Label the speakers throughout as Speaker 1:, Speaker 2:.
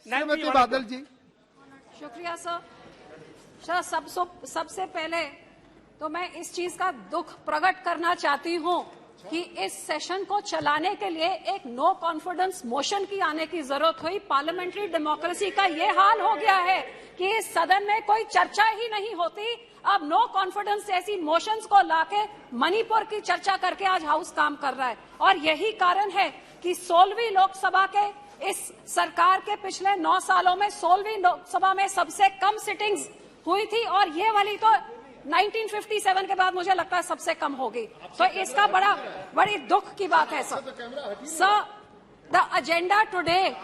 Speaker 1: श्रीमती बादल जी।
Speaker 2: शुक्रिया सर। सबसे पहले तो मैं इस चीज का दुख प्रकट करना चाहती हूँ कि इस सेशन को चलाने के लिए एक नो कॉन्फिडेंस मोशन की आने की जरूरत हुई। पार्लियामेंट्री डेमोक्रेसी का ये हाल हो गया है कि इस सदन में कोई चर्चा ही नहीं होती। अब नो कॉन्फिडेंस जैसी मोशंस को लाके मणिपुर की चर्चा करके आज हाउस काम कर रहा है, और यही कारण है कि 16वीं लोकसभा के इस सरकार के पिछले 9 सालों में 16वीं लोकसभा में सबसे कम सिटिंग्स हुई थी, और ये वाली तो 1957 के बाद मुझे लगता है सबसे कम होगी। तो इसका बड़ी दुख की बात है sir. The agenda today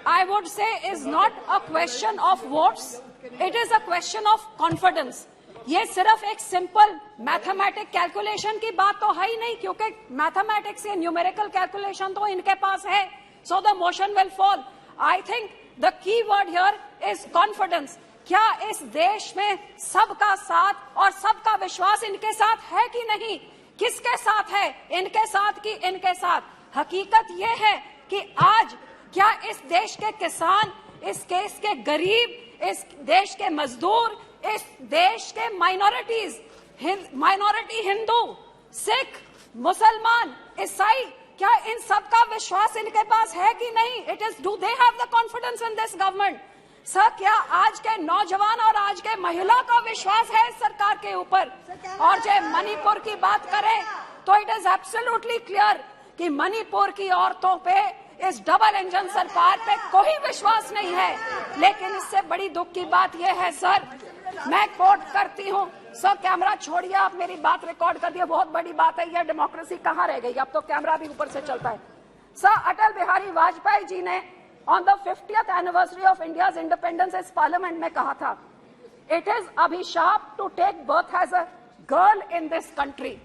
Speaker 2: I would say is not a question of votes, it is a question of confidence. ये सिर्फ एक सिंपल मैथमेटिक कैलकुलेशन की बात तो है ही नहीं, क्योंकि मैथमेटिक्स या न्यूमेरिकल कैलकुलेशन तो इनके पास है। So the motion will fall. I think the key word here is confidence. क्या इस देश में सबका साथ और सबका विश्वास इनके साथ है कि नहीं? किसके साथ है, इनके साथ कि इनके साथ? हकीकत यह है कि आज क्या इस देश के किसान, इस देश के गरीब, इस देश के मजदूर, इस देश के माइनॉरिटी हिंदू, सिख, मुसलमान, ईसाई, क्या इन सब का विश्वास इनके पास है कि नहीं? It is do they have the confidence in this government? Sir, क्या आज के नौजवान और आज के महिला का विश्वास है इस सरकार के ऊपर? और जब मणिपुर की बात करें तो इट इज एब्सोल्युटली क्लियर कि मणिपुर की औरतों पे इस डबल इंजन सरकार पे कोई विश्वास नहीं है। लेकिन इससे बड़ी दुख की बात यह है सर, मैं कोट करती हूँ सर, कैमरा छोड़िए, आप मेरी बात रिकॉर्ड कर दिए, बहुत बड़ी बात है। यह डेमोक्रेसी कहाँ रह गई? अब तो कैमरा भी ऊपर से चलता है। सर, अटल बिहारी वाजपेयी जी ने on the 50th anniversary of India's independence इस पार्लियामेंट में कहा था, इट इज अभिशाप to take birth as a girl in this country.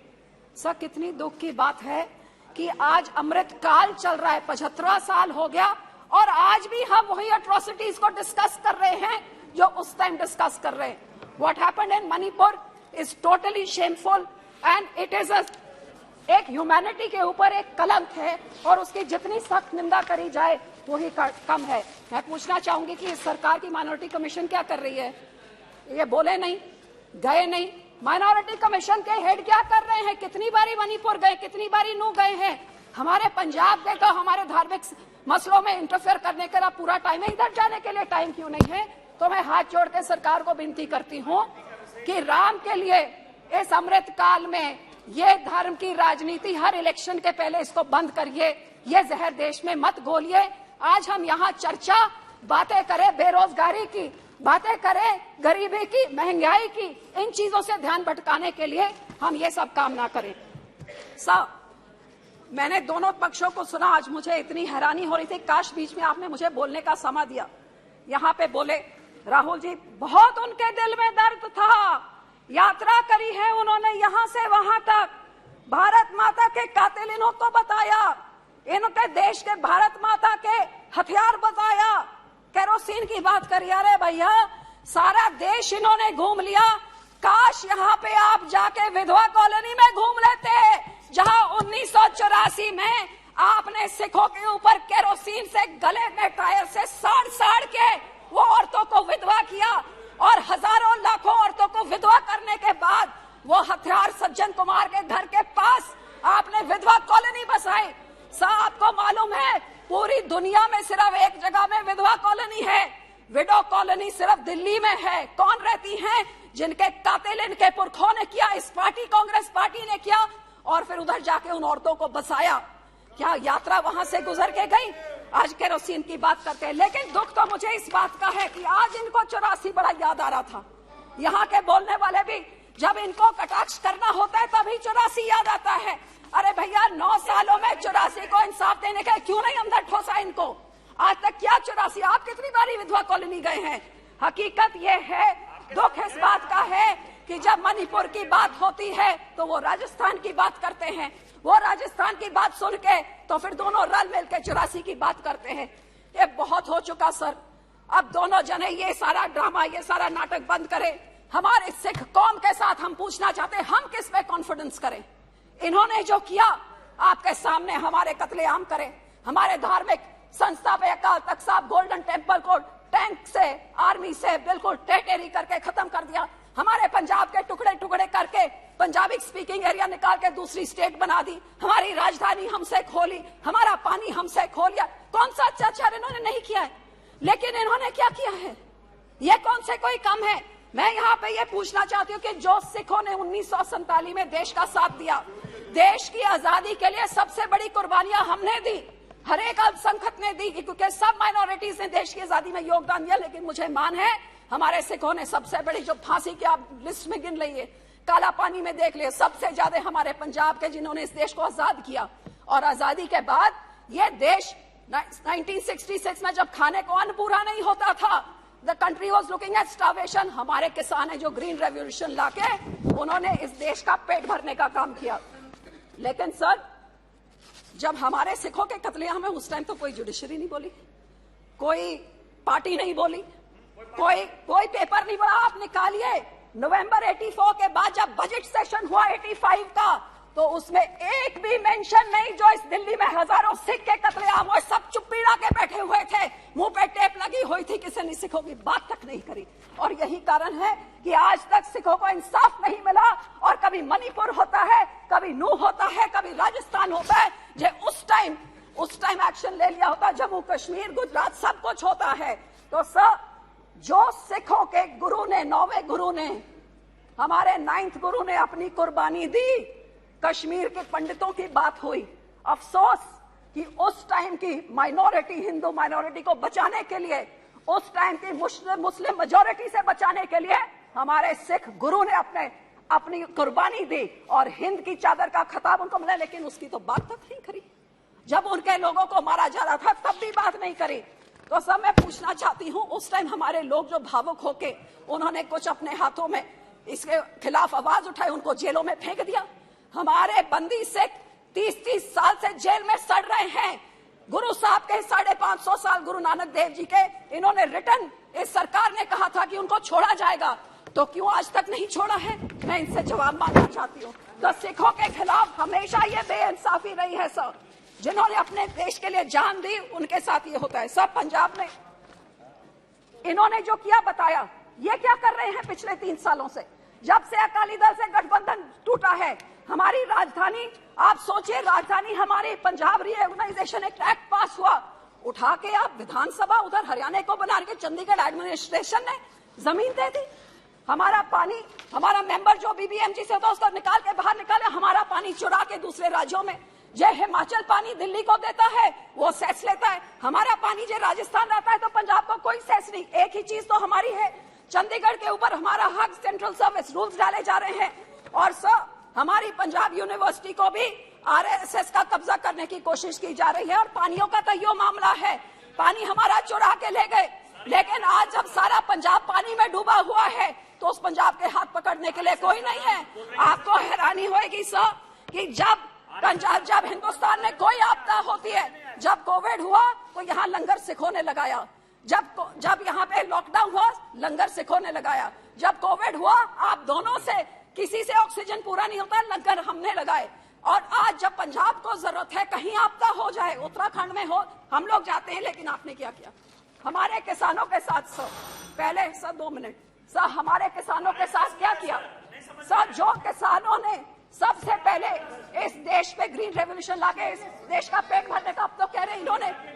Speaker 2: Sir, कितनी दुख की बात है कि आज अमृत काल चल रहा है, 75 साल हो गया, और आज भी हम वही अट्रॉसिटीज को डिस्कस कर रहे हैं जो उस टाइम डिस्कस कर रहे हैं। What happened in Manipur is totally shameful and it is एक ह्यूमैनिटी के ऊपर एक कलंक है, और उसकी जितनी सख्त निंदा करी जाए वही कम है। मैं पूछना चाहूंगी कि इस सरकार की माइनॉरिटी कमीशन क्या कर रही है? ये बोले नहीं, गए नहीं। माइनॉरिटी कमीशन के हेड क्या कर रहे हैं? कितनी बारी मणिपुर गए, कितनी बारी नू गए हैं? हमारे पंजाब गए तो हमारे धार्मिक मसलों में इंटरफेयर करने का पूरा टाइम है, इधर जाने के लिए टाइम क्यों नहीं है? तो मैं हाथ जोड़ के सरकार को विनती करती हूँ कि राम के लिए इस अमृत काल में ये धर्म की राजनीति हर इलेक्शन के पहले इसको बंद करिए, ये जहर देश में मत घोलिए। आज हम यहाँ चर्चा बातें करें बेरोजगारी की, बातें करें गरीबी की, महंगाई की, इन चीजों से ध्यान भटकाने के लिए हम ये सब काम ना करें। मैंने दोनों पक्षों को सुना, आज मुझे इतनी हैरानी हो रही थी, काश बीच में आपने मुझे बोलने का समय दिया। यहाँ पे बोले राहुल जी, बहुत उनके दिल में दर्द था, यात्रा करी है उन्होंने यहाँ से वहां तक, भारत माता के कातिल इनको बताया, इनके देश के भारत माता के हथियार बताया, केरोसिन की बात करी। अरे भैया, सारा देश इन्होंने घूम लिया, काश यहाँ पे आप जाके विधवा कॉलोनी में घूम लेते, जहाँ 1984 में आपने सिखों के ऊपर केरोसिन से गले में टायर से साड़ के वो औरतों को विधवा किया, और हजारों लाखों औरतों को विधवा करने के बाद वो हथियार सज्जन कुमार के घर के पास आपने विधवा कॉलोनी बसाई। आपको मालूम है पूरी दुनिया में सिर्फ एक जगह में विधवा कॉलोनी है, विडो कॉलोनी सिर्फ दिल्ली में है। कौन रहती हैं? जिनके कातिल इनके पुरखों ने किया, इस पार्टी कांग्रेस पार्टी ने किया, और फिर उधर जाके उन औरतों को बसाया। क्या यात्रा वहां से गुजर के गई? आज केरोसिन की बात करते हैं। लेकिन दुख तो मुझे इस बात का है कि आज इनको 84 बड़ा याद आ रहा था। यहाँ के बोलने वाले भी जब इनको कटाक्ष करना होता है तभी 84 याद आता है। अरे भैया, 9 सालों में 84 को इंसाफ देने का क्यों नहीं अंदर ठोसा इनको? आज तक क्या 84? आप कितनी बारी विधवा कॉलोनी गए हैं? हकीकत ये है, दुख इस बात का है कि जब मणिपुर की बात होती है तो वो राजस्थान की बात करते हैं, वो राजस्थान की बात सुन के तो फिर दोनों रल मिल के 84 की बात करते हैं। ये बहुत हो चुका सर। अब दोनों जने ये सारा ड्रामा, ये सारा नाटक बंद करें। हमारे सिख कौम के साथ हम पूछना चाहते हैं, हम किस पे कॉन्फिडेंस करें? इन्होंने जो किया आपके सामने हमारे कत्लेआम करें, हमारे धार्मिक संस्था पे अकाल तख्त साहब, गोल्डन टेम्पल को राजधानी से बिल्कुल टेटेरी करके खत्म कर दिया। हमारे पंजाब के टुकड़े टुकड़े करके पंजाबी स्पीकिंग एरिया निकाल के दूसरी स्टेट बना दी। हमारी राजधानी हमसे खोली, हमारा पानी हमसे खो लिया। कौन सा अत्याचार इन्होंने नहीं किया है, लेकिन इन्होंने क्या किया है? ये कौन से कोई कम है? मैं यहाँ पे ये पूछना चाहती हूँ कि जो सिखों ने 1947 में देश का साथ दिया, देश की आजादी के लिए सबसे बड़ी कुर्बानियां हमने दी, हर एक अल्पसंख्यक ने दी, क्योंकि सब माइनॉरिटीज ने देश की आजादी में योगदान दिया। लेकिन मुझे मान है हमारे सिखों ने सबसे बड़ी, जो फांसी की आप लिस्ट में गिन लीजिए, काला पानी में देख लिए, सबसे ज्यादा हमारे पंजाब के जिन्होंने इस देश को आजाद किया। और आजादी के बाद ये देश 1966 में जब खाने को अन्न पूरा नहीं होता था, the country was looking at starvation, हमारे किसान है जो ग्रीन रेवोल्यूशन लाके उन्होंने इस देश का पेट भरने का काम किया। लेकिन सर, जब हमारे सिखों के कत्लेआम में उस टाइम तो कोई जुडिशरी नहीं बोली, कोई पार्टी नहीं बोली, कोई पेपर नहीं बोला। आप निकालिए नवंबर 84 के बाद जब बजट सेशन हुआ 85 का, तो उसमें एक भी मेंशन नहीं जो इस दिल्ली में हजारों सिख के कत्लेआम हुए, सब चुप्पीड़ा के बैठे हुए थे, मुंह पे टेप लगी हुई थी, किसी ने सिखों की बात तक नहीं करी। और यही कारण है कि आज तक सिखों को इंसाफ नहीं मिला। और कभी मणिपुर होता है, कभी नूह होता है, कभी राजस्थान होता है, जो उस टाइम एक्शन ले लिया होता, जम्मू कश्मीर गुजरात सब कुछ होता है। तो सर, जो सिखों के गुरु ने, 9वें गुरु ने, हमारे 9th गुरु ने अपनी कुर्बानी दी, कश्मीर के पंडितों की बात हुई। अफसोस कि उस टाइम की माइनॉरिटी, हिंदू माइनॉरिटी को बचाने के लिए, उस टाइम की मुस्लिम मेजॉरिटी से बचाने के लिए हमारे सिख गुरु ने अपनी कुर्बानी दी और हिंद की चादर का खिताब उनको मिला, लेकिन उसकी तो बात तक नहीं करी। जब उनके लोगों को मारा जा रहा था तब भी बात नहीं करी। तो सब मैं पूछना चाहती हूँ, उस टाइम हमारे लोग जो भावुक होके उन्होंने कुछ अपने हाथों में इसके खिलाफ आवाज उठाई, उनको जेलों में फेंक दिया। हमारे बंदी सिख 30-30 साल से जेल में सड़ रहे हैं। गुरु साहब के 550 साल गुरु नानक देव जी के, इन्होंने रिटर्न, इस सरकार ने कहा था कि उनको छोड़ा जाएगा, तो क्यों आज तक नहीं छोड़ा है? मैं इनसे जवाब मांगना चाहती हूँ। तो सिखों के खिलाफ हमेशा ये बेइंसाफी रही है सर। जिन्होंने अपने देश के लिए जान दी, उनके साथ ये होता है। सब पंजाब में इन्होंने जो किया बताया, ये क्या कर रहे हैं पिछले 3 सालों से, जब से अकाली दल से गठबंधन टूटा है। हमारी राजधानी, आप सोचिए, राजधानी हमारी पंजाब रीऑर्गेनाइजेशन एक्ट पास हुआ, उठा के आप विधानसभा उधर हरियाणा को बना के चंडीगढ़ एडमिनिस्ट्रेशन ने जमीन दे दी। हमारा पानी, हमारा मेंबर जो बीबीएमजी से होता उसको निकाल के बाहर निकाले, हमारा पानी चुरा के दूसरे राज्यों में। जो हिमाचल पानी दिल्ली को देता है वो सेस लेता है, हमारा पानी जो राजस्थान आता है तो पंजाब को कोई सेस नहीं। एक ही चीज तो हमारी है, चंडीगढ़ के ऊपर हमारा हक, सेंट्रल सर्विस रूल्स डाले जा रहे हैं। और सर, हमारी पंजाब यूनिवर्सिटी को भी आरएसएस का कब्जा करने की कोशिश की जा रही है। और पानियों का तो यो मामला है, पानी हमारा चुरा के ले गए, लेकिन आज जब सारा पंजाब पानी में डूबा हुआ है तो उस पंजाब के हाथ पकड़ने के लिए कोई नहीं है। आपको हैरानी होगी सर कि जब हिंदुस्तान में कोई आपदा होती है, जब कोविड हुआ तो यहाँ लंगर सिखों ने लगाया, जब यहाँ पे लॉकडाउन हुआ लंगर सिखों ने लगाया, जब कोविड हुआ आप दोनों से किसी से ऑक्सीजन पूरा नहीं होता, लंगर हमने लगाए। और आज जब पंजाब को जरूरत है, कहीं आपदा हो जाए, उत्तराखंड में हो, हम लोग जाते हैं। लेकिन आपने क्या किया हमारे किसानों के साथ? सर पहले सर 2 मिनट, सर हमारे किसानों के साथ क्या किया? सर जो किसानों ने सबसे पहले इस देश पे ग्रीन रेवोल्यूशन लाके इस देश का पेट भरने का, अब तो कह रहे हैं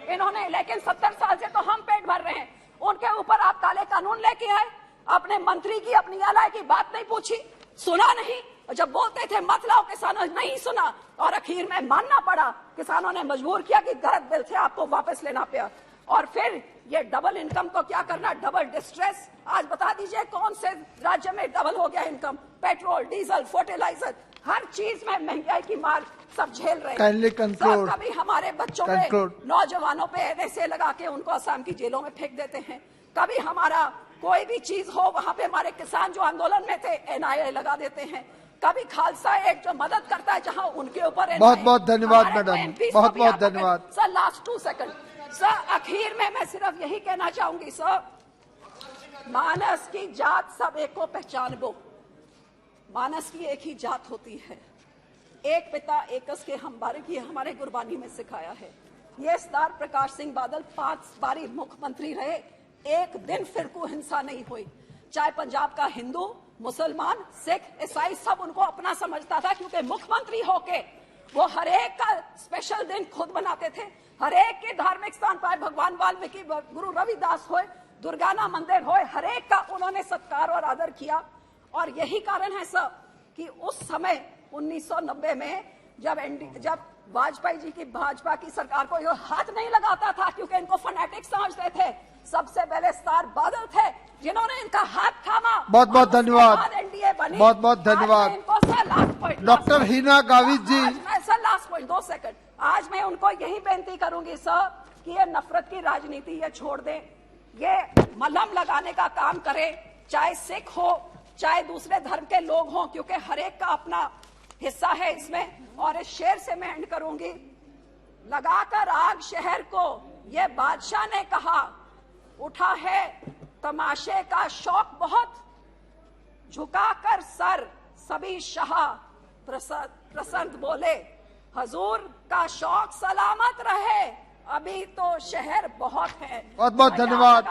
Speaker 2: इन्होंने, लेकिन 70 साल से तो हम पेट भर रहे हैं। उनके ऊपर आप काले कानून लेके आए, अपने मंत्री की, अपनी एलआई की बात नहीं पूछी, सुना नहीं। जब बोलते थे मत लाओ, किसानों ने नहीं सुना और आखिर में मानना पड़ा। किसानों ने मजबूर किया कि गलत बिल थे, आपको वापस लेना पड़ा। और फिर ये डबल इनकम को क्या करना, डबल डिस्ट्रेस। आज बता दीजिए कौन से राज्य में डबल हो गया इनकम? पेट्रोल, डीजल, फर्टिलाइजर, हर चीज में महंगाई की मार सब झेल रहे हैं। कभी हमारे बच्चों पे, नौजवानों पे ऐसे लगा के उनको असम की जेलों में फेंक देते हैं। कभी हमारा कोई भी चीज हो, वहां पे हमारे किसान जो आंदोलन में थे एनआईए लगा देते हैं। कभी खालसा एक जो मदद करता है जहां उनके ऊपर।
Speaker 1: बहुत बहुत धन्यवाद मैडम, बहुत बहुत धन्यवाद
Speaker 2: सर। लास्ट 2 सेकंड सर, आखिर में मैं सिर्फ यही कहना चाहूंगी सर, मानस की जात सब एक को पहचान बो। मानस की एक ही जात होती है, एक पिता एकस के हम बारे की हमारे गुरबानी में सिखाया है। ये सरदार प्रकाश सिंह बादल 5 बारी मुख्यमंत्री रहे, एक दिन फिरकू हिंसा नहीं हुई। चाहे पंजाब का हिंदू, मुसलमान, सिख, ईसाई सब उनको अपना समझता था, क्योंकि मुख्यमंत्री होके वो हर एक का स्पेशल दिन खुद बनाते थे। हर एक के धार्मिक स्थान पर, भगवान वाल्मीकि, गुरु रविदास होए, दुर्गाना मंदिर होए, हर एक का उन्होंने सत्कार और आदर किया। और यही कारण है सर कि उस समय 1990 में जब वाजपेयी जी की भाजपा की सरकार को ये हाथ नहीं लगाता था, क्योंकि इनको फैनेटिक्स समझते थे, सबसे पहले स्टार बादल थे जिन्होंने इनका हाथ थामा।
Speaker 1: बहुत बहुत धन्यवाद,
Speaker 2: एनडीए बनी।
Speaker 1: बहुत बहुत धन्यवाद।
Speaker 2: इनको sir last point,
Speaker 1: doctor Heena Gavit ji,
Speaker 2: sir last point 2 second. आज मैं उनको यही बेनती करूंगी सर कि ये नफरत की राजनीति ये छोड़ दें, ये मलहम लगाने का काम करें, चाहे सिख हो चाहे दूसरे धर्म के लोग हों, क्योंकि हर एक का अपना हिस्सा है इसमें। और इस शेर से मैं एंड करूंगी, लगाकर आग शहर को ये बादशाह ने कहा, उठा है तमाशे का शौक बहुत, झुकाकर सर सभी शाह प्रसन्न बोले, हजूर का शौक सलामत रहे, अभी तो शहर बहुत है।
Speaker 1: बहुत बहुत धन्यवाद।